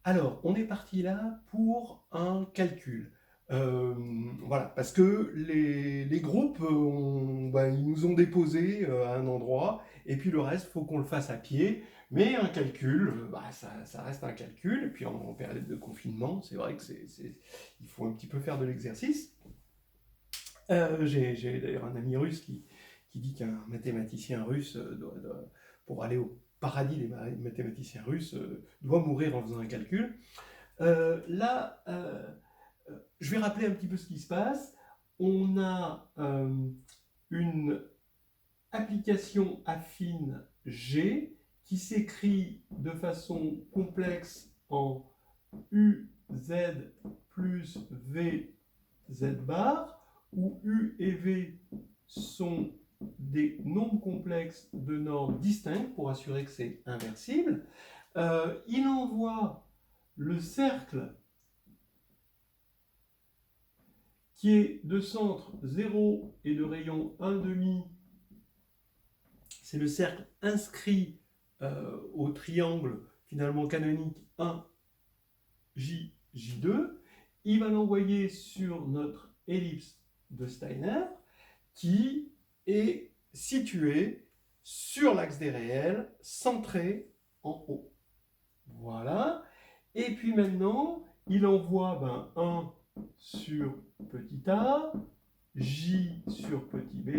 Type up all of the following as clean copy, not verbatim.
Alors, on est parti là pour un calcul. Voilà, parce que les groupes, ils nous ont déposés à un endroit, et puis le reste, il faut qu'on le fasse à pied. Mais un calcul, ça reste un calcul. Et puis en période de confinement, c'est vrai que il faut un petit peu faire de l'exercice. J'ai d'ailleurs un ami russe qui dit qu'un mathématicien russe, pour aller au paradis des mathématiciens russes, doit mourir en faisant un calcul. Là, je vais rappeler un petit peu ce qui se passe. On a une application affine G qui s'écrit de façon complexe en UZ plus VZ bar, où U et V sont des nombres complexes de normes distinctes pour assurer que c'est inversible. Il envoie le cercle qui est de centre 0 et de rayon 1,5, c'est le cercle inscrit au triangle finalement canonique 1, J, J2. Il va l'envoyer sur notre ellipse de Steiner qui est située sur l'axe des réels, centré en haut. Voilà. Et puis maintenant, il envoie 1 sur petit a, J sur petit b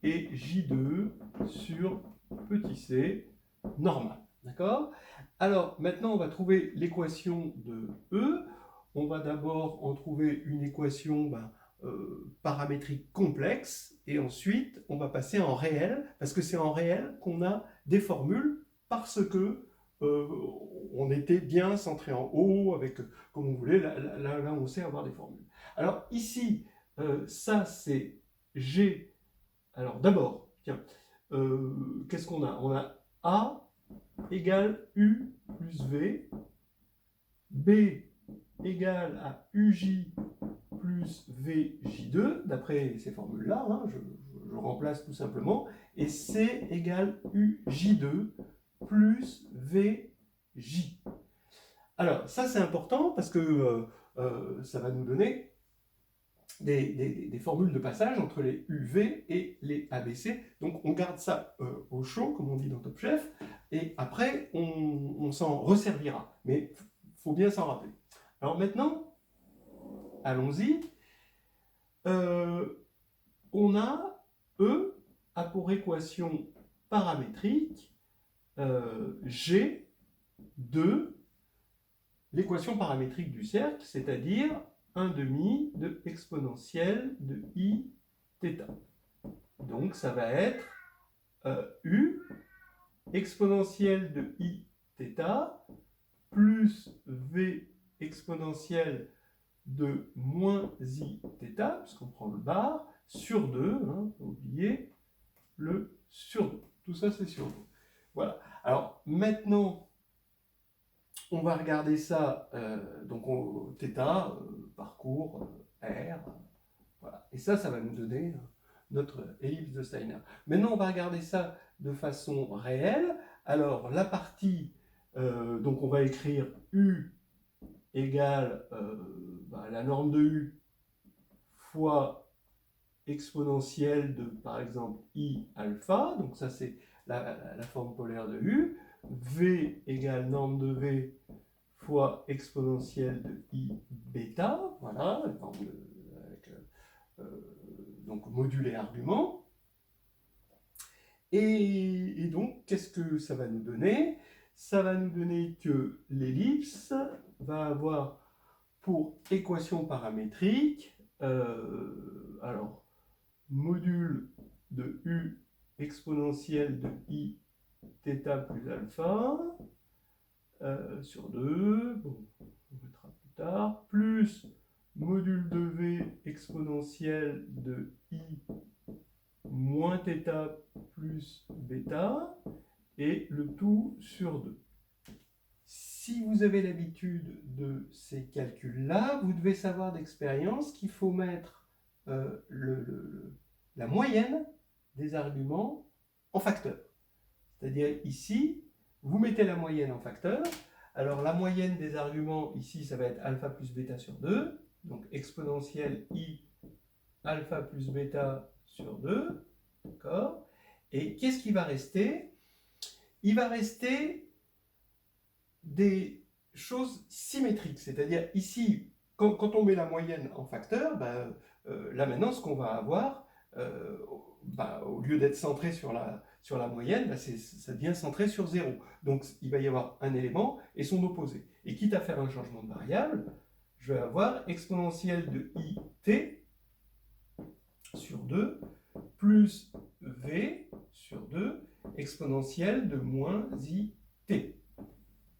et J2 sur petit c normal. D'accord? Alors maintenant, on va trouver l'équation de E. On va d'abord en trouver une équation paramétrique complexe et ensuite on va passer en réel parce que c'est en réel qu'on a des formules parce que on était bien centré en haut avec comme on voulait, là on sait avoir des formules. Alors ici, ça c'est G. Alors d'abord, tiens, qu'est-ce qu'on a? On a A égale U plus V, B égale à UJ plus VJ2, d'après ces formules-là, hein, je remplace tout simplement, et C égale UJ2 plus VJ. Alors, ça c'est important parce que ça va nous donner des formules de passage entre les UV et les ABC. Donc on garde ça au chaud, comme on dit dans Top Chef, et après on s'en resservira. Mais il faut bien s'en rappeler. Alors maintenant, allons-y. Euh, on a E a pour équation paramétrique G de l'équation paramétrique du cercle, c'est-à-dire 1 demi de exponentielle de I θ. Donc ça va être U exponentielle de I θ plus V exponentielle de moins I θ, puisqu'on prend le bar, sur 2, hein, oubliez le sur 2. Tout ça c'est sur 2. Voilà. Alors maintenant, on va regarder ça, donc θ, parcours, R, voilà. Et ça va nous donner notre ellipse de Steiner. Maintenant, on va regarder ça de façon réelle. Alors, la partie, donc on va écrire U égale la norme de U fois exponentielle de, par exemple, I alpha. Donc ça, c'est la forme polaire de U. V égale norme de V fois exponentielle de I bêta. Voilà, avec donc modulé argument. Et donc, qu'est-ce que ça va nous donner? Ça va nous donner que l'ellipse va avoir pour équation paramétrique, alors, module de U exponentielle de I θ plus alpha, sur 2, bon, on mettra plus tard, plus module de V exponentielle de I moins θ plus bêta, et le tout sur 2. Si vous avez l'habitude de ces calculs-là, vous devez savoir d'expérience qu'il faut mettre la moyenne des arguments en facteur. C'est-à-dire ici, vous mettez la moyenne en facteur. Alors la moyenne des arguments, ici, ça va être alpha plus bêta sur 2. Donc exponentielle i alpha plus bêta sur 2. D'accord? Et qu'est-ce qui va rester? Il va rester des choses symétriques. C'est-à-dire ici, quand on met la moyenne en facteur, là maintenant, ce qu'on va avoir, au lieu d'être centré sur la moyenne, ça devient centré sur 0. Donc il va y avoir un élément et son opposé. Et quitte à faire un changement de variable, je vais avoir exponentielle de it sur 2 plus v sur 2 exponentielle de moins it.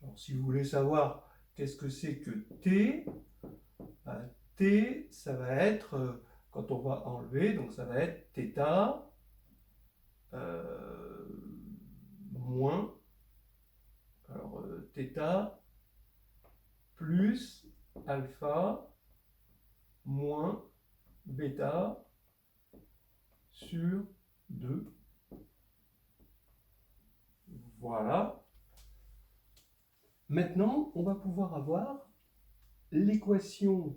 Alors, si vous voulez savoir qu'est-ce que c'est que t, t, ça va être, quand on va enlever, donc ça va être θ moins, alors θ plus alpha moins bêta sur 2. Voilà. Maintenant, on va pouvoir avoir l'équation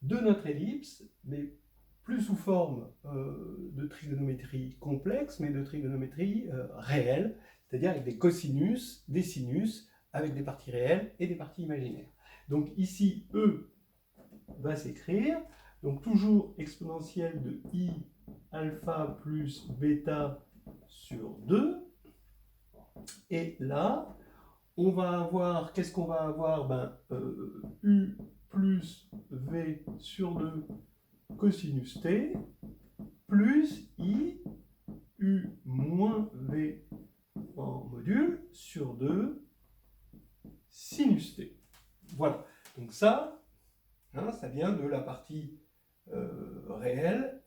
de notre ellipse, mais plus sous forme de trigonométrie complexe, mais de trigonométrie réelle, c'est-à-dire avec des cosinus, des sinus, avec des parties réelles et des parties imaginaires. Donc ici, E va s'écrire, donc toujours exponentielle de I alpha plus bêta sur 2. Et là, on va avoir, qu'est-ce qu'on va avoir? U plus V sur 2 cosinus t, plus I, U moins V en module, sur 2 sinus t. Voilà, donc ça, ça vient de la partie réelle,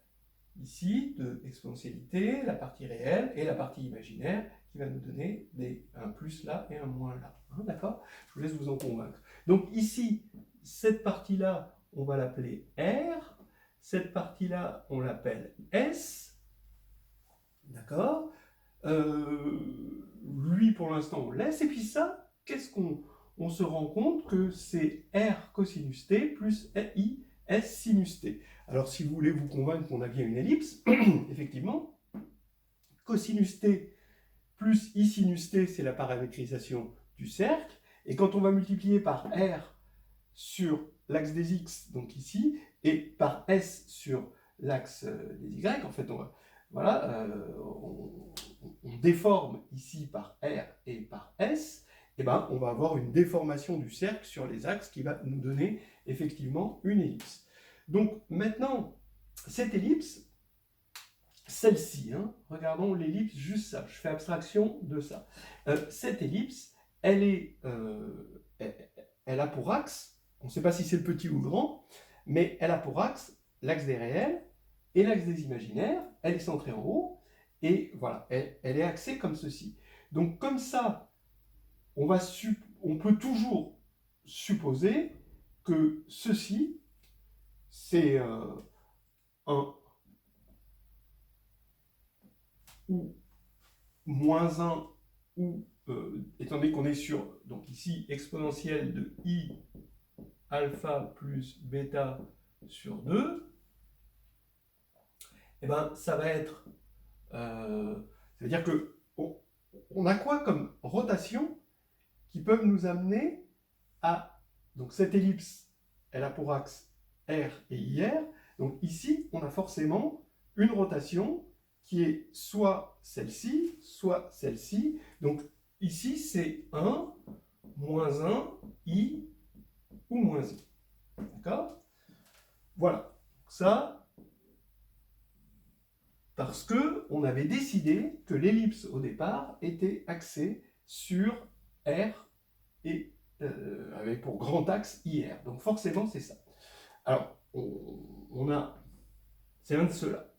ici, de exponentialité, la partie réelle et la partie imaginaire, qui va nous donner un plus là et un moins là. D'accord? Je vous laisse vous en convaincre. Donc ici, cette partie-là, on va l'appeler R. Cette partie-là, on l'appelle S. D'accord? Lui, pour l'instant, on laisse. Et puis ça, qu'est-ce qu'on se rend compte que c'est R cosinus t plus I S sinus t. Alors, si vous voulez vous convaincre qu'on a bien une ellipse, effectivement, cosinus t plus I sinus t, c'est la paramétrisation du cercle. Et quand on va multiplier par R sur l'axe des X, donc ici, et par S sur l'axe des Y, en fait, on déforme ici par R et par S, et on va avoir une déformation du cercle sur les axes qui va nous donner effectivement une ellipse. Donc maintenant, cette ellipse, celle-ci, regardons l'ellipse, juste ça, je fais abstraction de ça. Cette ellipse, elle a pour axe, on ne sait pas si c'est le petit ou le grand, mais elle a pour axe l'axe des réels et l'axe des imaginaires, elle est centrée en haut, et voilà, elle est axée comme ceci. Donc comme ça, on peut toujours supposer que ceci, c'est un ou moins 1 ou, étant donné qu'on est sur, donc ici, exponentielle de I alpha plus bêta sur 2, ça va être, ça veut dire que on a quoi comme rotation qui peuvent nous amener à, donc cette ellipse, elle a pour axe R et IR, donc ici, on a forcément une rotation qui est soit celle-ci, soit celle-ci. Donc ici, c'est 1, moins 1, I ou moins I. D'accord? Voilà. Ça, parce qu'on avait décidé que l'ellipse au départ était axée sur R et avec pour grand axe IR. Donc forcément, c'est ça. Alors, c'est un de ceux-là.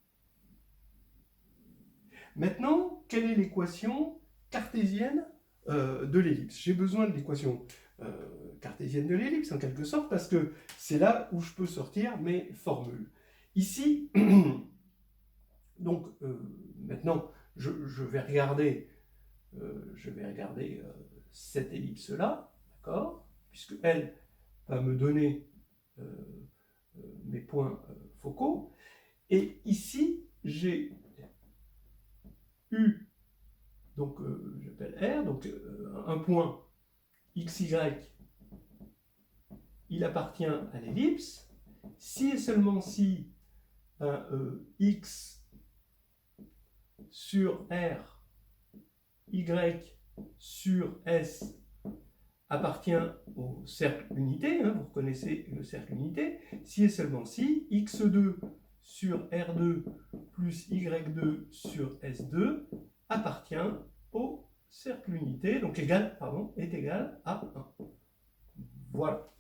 Maintenant, quelle est l'équation cartésienne de l'ellipse? J'ai besoin de l'équation cartésienne de l'ellipse, en quelque sorte, parce que c'est là où je peux sortir mes formules. Ici, donc, maintenant, je vais regarder cette ellipse-là. d'accord? Puisque elle va me donner mes points focaux. Et ici, j'ai U, donc j'appelle R, donc un point XY, il appartient à l'ellipse. Si et seulement si X sur R, Y sur S appartient au cercle unité, hein, vous reconnaissez le cercle unité, si et seulement si X2 sur R2 plus Y2 sur S2 appartient au cercle unité, donc est égal à 1. Voilà.